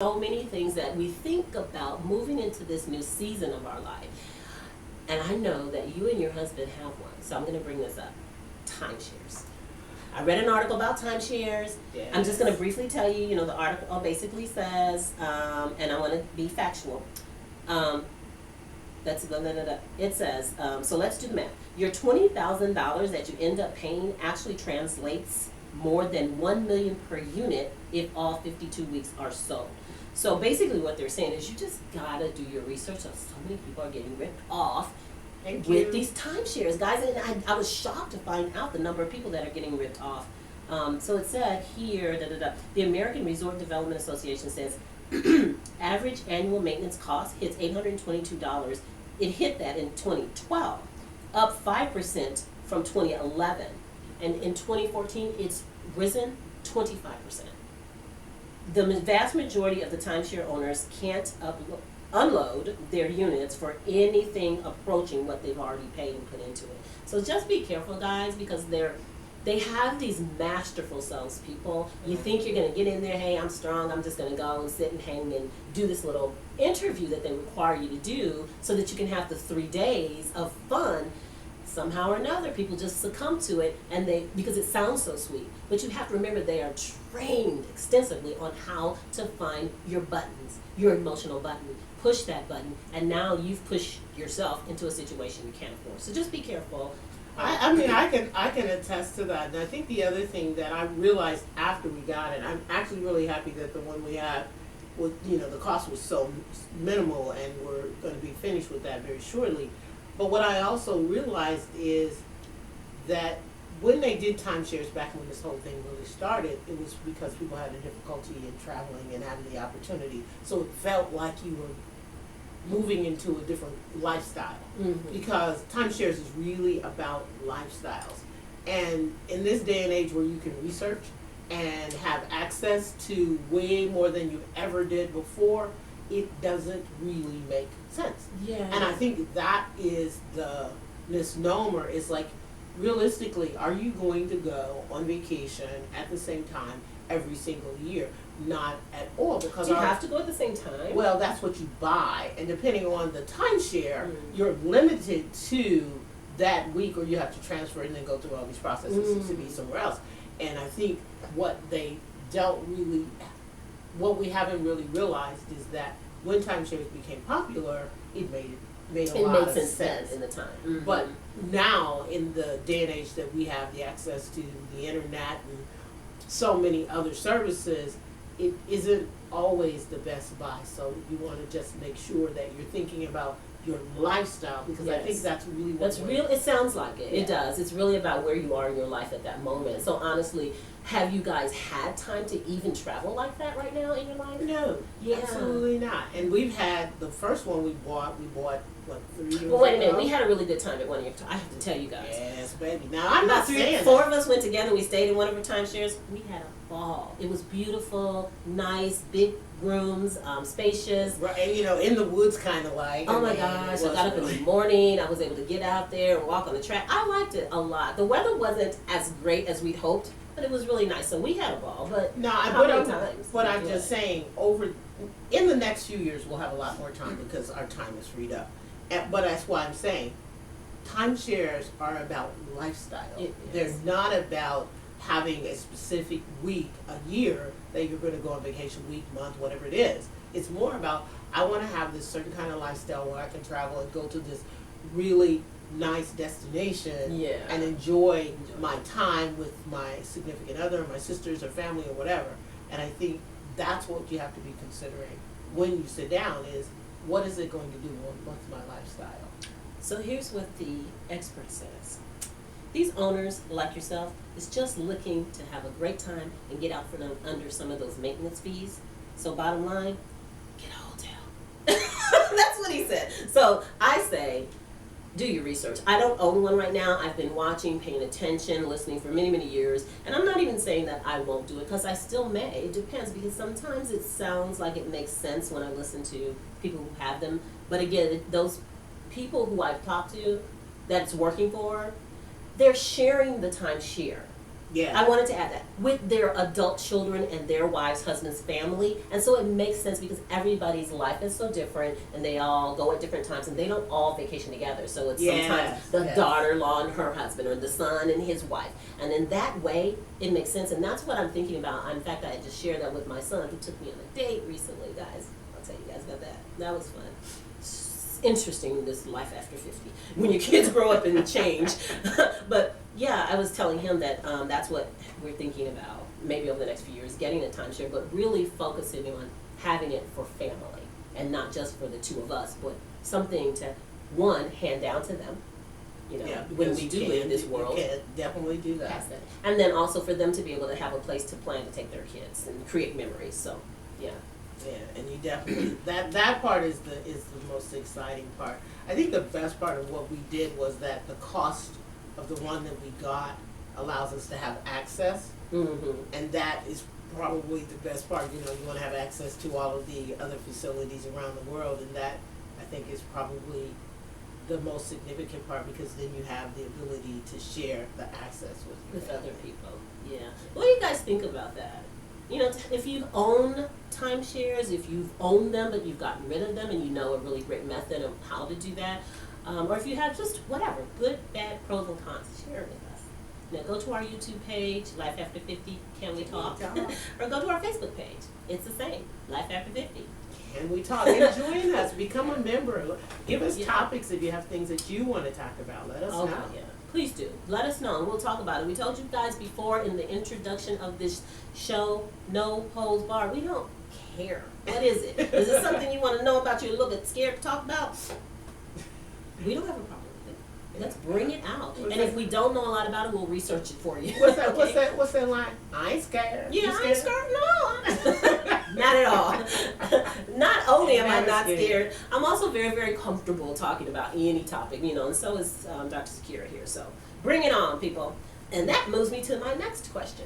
So many things that we think about moving into this new season of our life. And I know that you and your husband have one, so I'm going to bring this up. Timeshares. I read an article about timeshares. Yes. I'm just going to briefly tell you, the article basically says, and I want to be factual. It says, so let's do the math. Your $20,000 that you end up paying actually translates more than $1 million per unit if all 52 weeks are sold. So basically what they're saying is you just gotta do your research. So many people are getting ripped off with these timeshares, guys. And I was shocked to find out the number of people that are getting ripped off. So it said here, the American Resort Development Association says average annual maintenance cost hits $822. It hit that in 2012, up 5% from 2011. And in 2014, it's risen 25%. The vast majority of the timeshare owners can't unload their units for anything approaching what they've already paid and put into it. So just be careful, guys, because they have these masterful salespeople. You think you're going to get in there, hey, I'm strong, I'm just going to go and sit and hang and do this little interview that they require you to do so that you can have the 3 days of fun. Somehow or another, people just succumb to it, and because it sounds so sweet. But you have to remember they are trained extensively on how to find your buttons, your emotional button. Push that button, and now you've pushed yourself into a situation you can't afford. So just be careful. I mean, I can attest to that. And I think the other thing that I realized after we got it, I'm actually really happy that the one we had, was, the cost was so minimal, and we're going to be finished with that very shortly. But what I also realized is that when they did timeshares back when this whole thing really started, it was because people had a difficulty in traveling and having the opportunity. So it felt like you were moving into a different lifestyle. Mm-hmm. Because timeshares is really about lifestyles. And in this day and age where you can research and have access to way more than you ever did before, it doesn't really make sense. Yeah. And I think that is the misnomer, is like, realistically, are you going to go on vacation at the same time every single year? Not at all. Because do you have to go at the same time? Well, that's what you buy. And depending on the timeshare, you're limited to that week, or you have to transfer and then go through all these processes to be somewhere else. And I think what we haven't really realized is that when timeshares became popular, it made a lot of sense in the time. Mm-hmm. But now, in the day and age that we have the access to the internet and so many other services, it isn't always the best buy. So you want to just make sure that you're thinking about your lifestyle, because I think that's really it sounds like it. Yeah. It does. It's really about where you are in your life at that moment. So honestly, have you guys had time to even travel like that right now in your life? No, absolutely not. And we've had the first one we bought what, 3 years ago? Well, wait a minute. We had a really good time at one of your I have to tell you guys. Yes, baby. Now, I'm not saying four of us went together. We stayed in one of our timeshares. We had a ball. It was beautiful, nice, big rooms, spacious. Right, and in the woods, kind of like. Oh my gosh! I got up in the morning. I was able to get out there and walk on the track. I liked it a lot. The weather wasn't as great as we'd hoped, but it was really nice. So we had a ball. But I'm just saying, in the next few years, we'll have a lot more time because our time is freed up. But that's why I'm saying, timeshares are about lifestyle. They're not about having a specific week, a year, that you're going to go on vacation, week, month, whatever it is. It's more about, I want to have this certain kind of lifestyle where I can travel and go to this really nice destination and enjoy my time with my significant other, my sisters or family or whatever. And I think that's what you have to be considering when you sit down is, what is it going to do? What's my lifestyle? So here's what the expert says. These owners, like yourself, is just looking to have a great time and get out from under some of those maintenance fees. So bottom line, get a hotel. That's what he said. So I say, do your research. I don't own one right now. I've been watching, paying attention, listening for many, many years. And I'm not even saying that I won't do it, because I still may. It depends, because sometimes it sounds like it makes sense when I listen to people who have them. But again, those people who I've talked to that's working for, they're sharing the timeshare. Yeah. I wanted to add that with their adult children and their wives, husbands, family, and so it makes sense because everybody's life is so different, and they all go at different times, and they don't all vacation together. So it's sometimes the Yes. daughter-in-law and her husband, or the son and his wife, and in that way, it makes sense. And that's what I'm thinking about. In fact, I just shared that with my son, who took me on a date recently, guys. I'll tell you guys about that. That was fun. Interesting, this life after 50 when your kids grow up and change. But yeah, I was telling him that that's what we're thinking about maybe over the next few years, getting a timeshare, but really focusing on having it for family and not just for the two of us, but something to one hand down to them, you know, Yeah, when because we do you live can- this world. You can definitely do that. Pass that. And then also for them to be able to have a place to plan to take their kids and create memories. So yeah. Yeah, and you definitely that part is the most exciting part. I think the best part of what we did was that the cost of the one that we got allows us to have access, Mm-hmm. and that is probably the best part. You know, you want to have access to all of the other facilities around the world, and that I think is probably the most significant part, because then you have the ability to share the access with your Other family. people. Yeah. What do you guys think about that? You know, if you own timeshares, if you've owned them but you've gotten rid of them and you know a really great method of how to do that, or if you have just whatever, good, bad, pros and cons, share it with us. Now go to our YouTube page, Life After 50, Can We Talk? Or go to our Facebook page. It's the same, Life After 50. And we talk, and join us, become a member. Give us Yeah. topics if you have things that you want to talk about. Let us Oh, know. yeah. Please do. Let us know, and we'll talk about it. We told you guys before in the introduction of this show, no holds barred. We don't care. What is it? Is it something you want to know about, you're a little bit scared to talk about? We don't have a problem with it. Let's bring it out. What's And that? if we don't know a lot about it, we'll research it for you. What's that? Okay? What's that line? I ain't scared. Yeah, You I ain't scared. No, not at all. Not only am I Never not scared. scared, I'm also very, very comfortable talking about any topic, you know, and so is Dr. Sakira here. So bring it on, people. And that moves me to my next question.